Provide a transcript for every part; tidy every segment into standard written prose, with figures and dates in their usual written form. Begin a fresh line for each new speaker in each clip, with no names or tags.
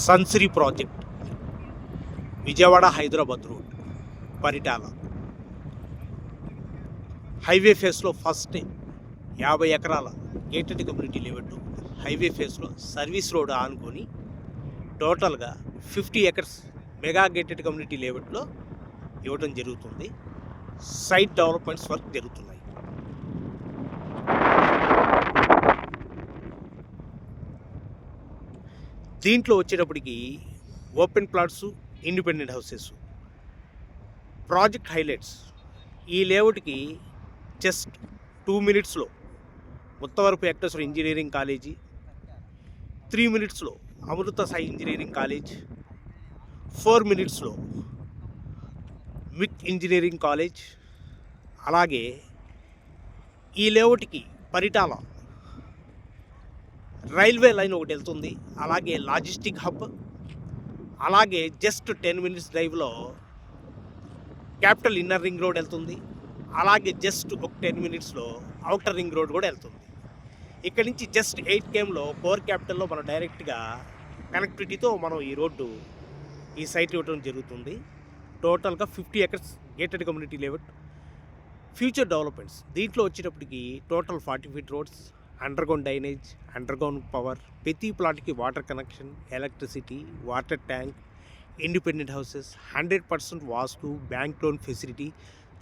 Sunsiri project Vijayawada Hyderabad road Paritala highway ఫేస్లో first 50 ఎకరాల gated community layout highway ఫేస్లో సర్వీస్ రోడ్ ఆనుకొని టోటల్గా 50 ఎకర్స్ మెగా గేటెడ్ కమ్యూనిటీ లేఅవుట్లో ఇవ్వడం జరుగుతుంది. సైట్ డెవలప్మెంట్స్ వర్క్ జరుగుతున్నాయి. దీంట్లో వచ్చేటప్పటికి open plots, independent houses. Project highlights: ఈ లేఅవుట్కి జస్ట్ 2 మినిట్స్లో ముత్తవరపు వెంకటేశ్వర ఇంజనీరింగ్ కాలేజీ, 3 మినిట్స్లో అమృత సాయి ఇంజనీరింగ్ కాలేజ్, 4 మినిట్స్లో మిక్ ఇంజనీరింగ్ కాలేజ్. అలాగే ఈ లేఅవుట్కి పరిటాల రైల్వే లైన్ ఒకటి వెళ్తుంది, అలాగే లాజిస్టిక్ హబ్, అలాగే జస్ట్ 10 మినిట్స్ డ్రైవ్లో క్యాపిటల్ ఇన్నర్ రింగ్ రోడ్ వెళ్తుంది, అలాగే జస్ట్ ఒక 10 మినిట్స్లో అవుటర్ రింగ్ రోడ్ కూడా వెళ్తుంది. ఇక్కడి నుంచి జస్ట్ 8 kmలో కోర్ క్యాపిటల్లో మనం డైరెక్ట్గా కనెక్టివిటీతో మనం ఈ రోడ్డు ఈ సైట్ ఇవ్వడం జరుగుతుంది. టోటల్గా 50 acres gated community layout. Future developments దీంట్లో వచ్చేటప్పటికి total 40 feet roads, underground drainage, underground power, ప్రతి ప్లాట్కి water connection, electricity, water tank, independent houses, 100% vastu, bank loan facility,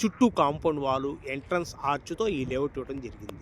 చుట్టూ కాంపౌండ్ వాలు, ఎంట్రన్స్ ఆర్చ్తో ఈ లేఅవుట్ ఇవ్వడం జరిగింది.